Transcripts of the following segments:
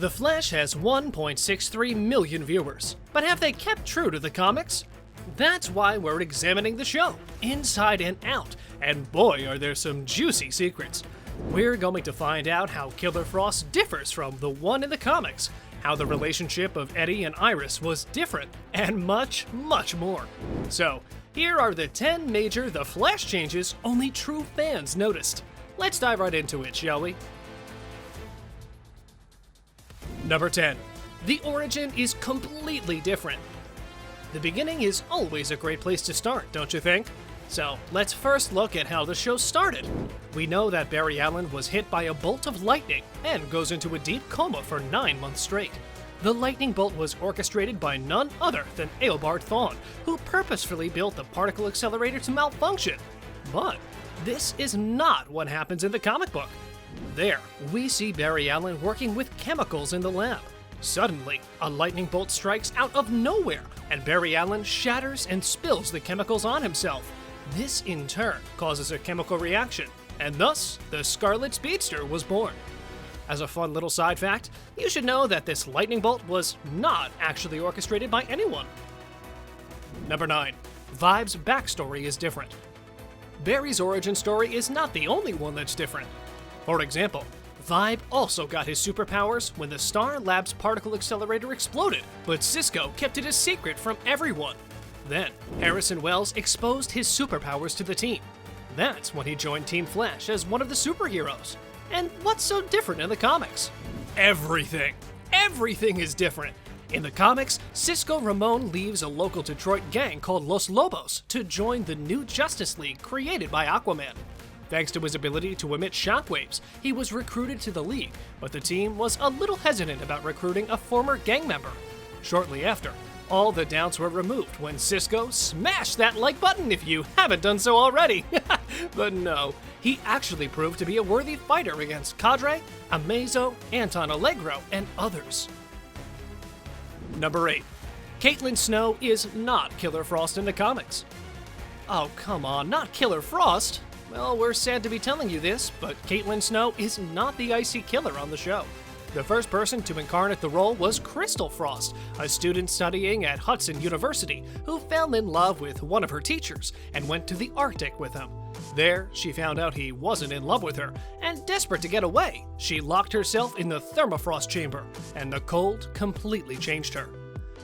The Flash has 1.63 million viewers, but have they kept true to the comics? That's why we're examining the show, inside and out, and boy are there some juicy secrets. We're going to find out how Killer Frost differs from the one in the comics, how the relationship of Eddie and Iris was different, and much, much more. So, here are the 10 major The Flash changes only true fans noticed. Let's dive right into it, shall we? Number 10. The origin is completely different. The beginning is always a great place to start, don't you think? So, let's first look at how the show started. We know that Barry Allen was hit by a bolt of lightning and goes into a deep coma for 9 months straight. The lightning bolt was orchestrated by none other than Eobard Thawne, who purposefully built the particle accelerator to malfunction. But this is not what happens in the comic book. There, we see Barry Allen working with chemicals in the lab. Suddenly, a lightning bolt strikes out of nowhere, and Barry Allen shatters and spills the chemicals on himself. This, in turn, causes a chemical reaction, and thus, the Scarlet Speedster was born. As a fun little side fact, you should know that this lightning bolt was not actually orchestrated by anyone. Number 9. Vibe's backstory is different. Barry's origin story is not the only one that's different. For example, Vibe also got his superpowers when the Star Labs particle accelerator exploded, but Cisco kept it a secret from everyone. Then, Harrison Wells exposed his superpowers to the team. That's when he joined Team Flash as one of the superheroes. And what's so different in the comics? Everything! Everything is different! In the comics, Cisco Ramon leaves a local Detroit gang called Los Lobos to join the new Justice League created by Aquaman. Thanks to his ability to emit shockwaves, he was recruited to the League, but the team was a little hesitant about recruiting a former gang member. Shortly after, all the doubts were removed when Cisco smashed that like button if you haven't done so already. But no, he actually proved to be a worthy fighter against Cadre, Amazo, Anton Allegro, and others. Number 8. Caitlin Snow is not Killer Frost in the comics. Oh, come on, not Killer Frost? Well, we're sad to be telling you this, but Caitlin Snow is not the icy killer on the show. The first person to incarnate the role was Crystal Frost, a student studying at Hudson University, who fell in love with one of her teachers and went to the Arctic with him. There, she found out he wasn't in love with her, and desperate to get away, she locked herself in the thermofrost chamber, and the cold completely changed her.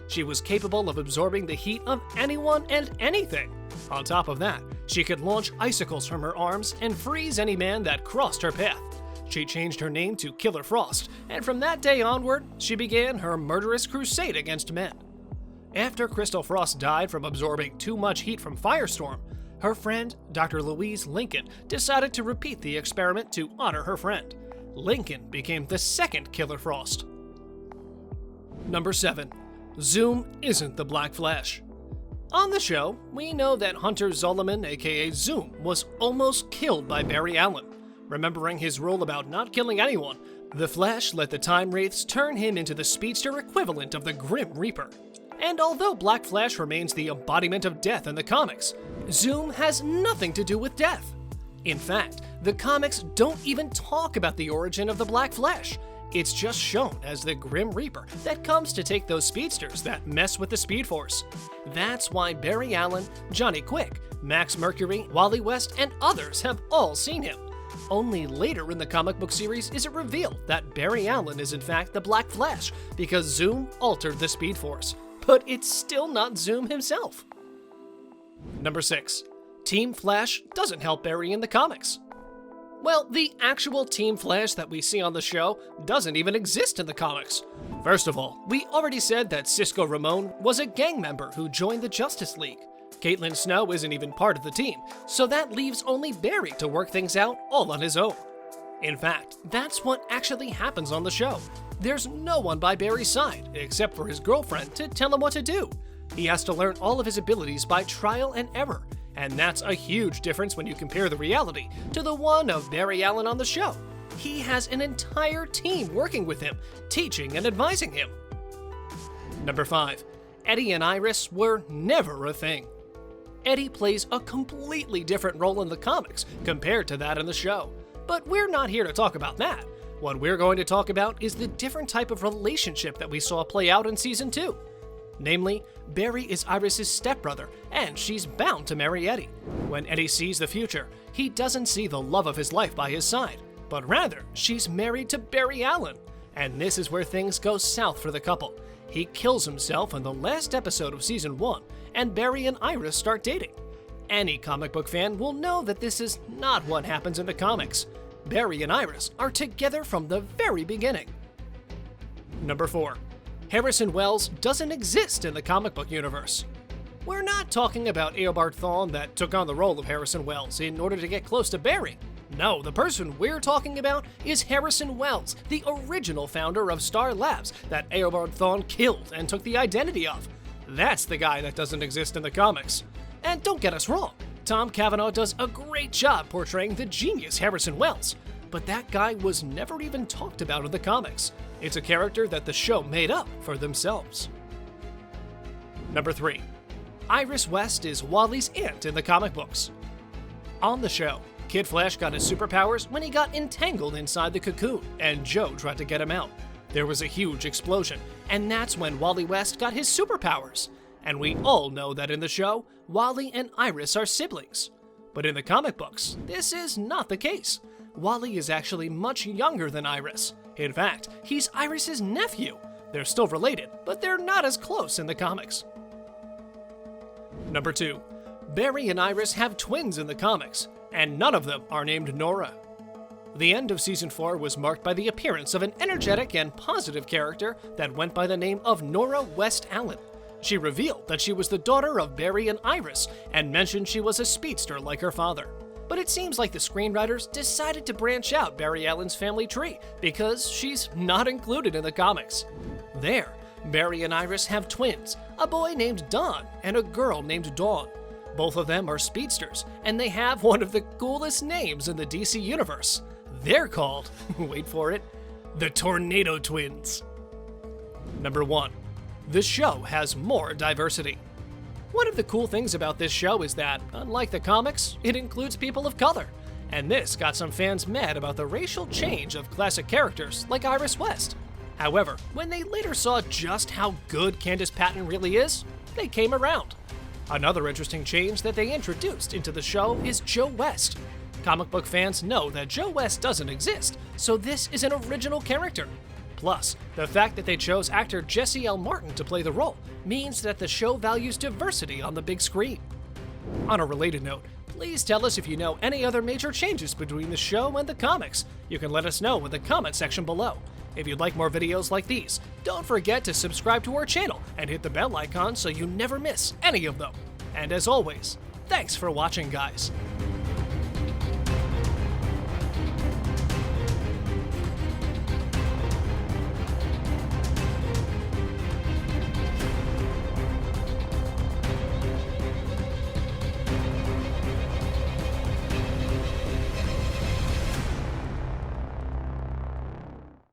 She was capable of absorbing the heat of anyone and anything. On top of that, she could launch icicles from her arms and freeze any man that crossed her path. She changed her name to Killer Frost, and from that day onward, she began her murderous crusade against men. After Crystal Frost died from absorbing too much heat from Firestorm, her friend, Dr. Louise Lincoln, decided to repeat the experiment to honor her friend. Lincoln became the second Killer Frost. Number 7. Zoom isn't the Black Flash. On the show, we know that Hunter Zolomon, aka Zoom, was almost killed by Barry Allen. Remembering his rule about not killing anyone, the Flash let the Time Wraiths turn him into the speedster equivalent of the Grim Reaper. And although Black Flash remains the embodiment of death in the comics, Zoom has nothing to do with death. In fact, the comics don't even talk about the origin of the Black Flash. It's just shown as the Grim Reaper that comes to take those speedsters that mess with the Speed Force. That's why Barry Allen, Johnny Quick, Max Mercury, Wally West, and others have all seen him. Only later in the comic book series is it revealed that Barry Allen is in fact the Black Flash because Zoom altered the Speed Force. But it's still not Zoom himself. Number 6. Team Flash doesn't help Barry in the comics. Well, the actual Team Flash that we see on the show doesn't even exist in the comics. First of all, we already said that Cisco Ramon was a gang member who joined the Justice League. Caitlin Snow isn't even part of the team, so that leaves only Barry to work things out all on his own. In fact, that's what actually happens on the show. There's no one by Barry's side, except for his girlfriend, to tell him what to do. He has to learn all of his abilities by trial and error, and that's a huge difference when you compare the reality to the one of Barry Allen on the show. He has an entire team working with him, teaching and advising him. Number 5. Eddie and Iris were never a thing. Eddie plays a completely different role in the comics compared to that in the show. But we're not here to talk about that. What we're going to talk about is the different type of relationship that we saw play out in Season 2. Namely, Barry is Iris' stepbrother, and she's bound to marry Eddie. When Eddie sees the future, he doesn't see the love of his life by his side, but rather, she's married to Barry Allen. And this is where things go south for the couple. He kills himself in the last episode of Season 1, and Barry and Iris start dating. Any comic book fan will know that this is not what happens in the comics. Barry and Iris are together from the very beginning. Number 4. Harrison Wells doesn't exist in the comic book universe. We're not talking about Eobard Thawne that took on the role of Harrison Wells in order to get close to Barry. No, the person we're talking about is Harrison Wells, the original founder of Star Labs that Eobard Thawne killed and took the identity of. That's the guy that doesn't exist in the comics. And don't get us wrong, Tom Cavanaugh does a great job portraying the genius Harrison Wells, but that guy was never even talked about in the comics. It's a character that the show made up for themselves. Number 3. Iris West is Wally's aunt in the comic books. On the show, Kid Flash got his superpowers when he got entangled inside the cocoon, and Joe tried to get him out. There was a huge explosion, and that's when Wally West got his superpowers. And we all know that in the show, Wally and Iris are siblings. But in the comic books, this is not the case. Wally is actually much younger than Iris. In fact, he's Iris' nephew. They're still related, but they're not as close in the comics. Number 2. Barry and Iris have twins in the comics, and none of them are named Nora. The end of Season 4 was marked by the appearance of an energetic and positive character that went by the name of Nora West Allen. She revealed that she was the daughter of Barry and Iris, and mentioned she was a speedster like her father. But it seems like the screenwriters decided to branch out Barry Allen's family tree because she's not included in the comics. There, Barry and Iris have twins, a boy named Don and a girl named Dawn. Both of them are speedsters, and they have one of the coolest names in the DC universe. They're called, wait for it, the Tornado Twins. Number 1. The show has more diversity. One of the cool things about this show is that, unlike the comics, it includes people of color. And this got some fans mad about the racial change of classic characters like Iris West. However, when they later saw just how good Candice Patton really is, they came around. Another interesting change that they introduced into the show is Joe West. Comic book fans know that Joe West doesn't exist, so this is an original character. Plus, the fact that they chose actor Jesse L. Martin to play the role means that the show values diversity on the big screen. On a related note, please tell us if you know any other major changes between the show and the comics. You can let us know in the comment section below. If you'd like more videos like these, don't forget to subscribe to our channel and hit the bell icon so you never miss any of them. And as always, thanks for watching, guys.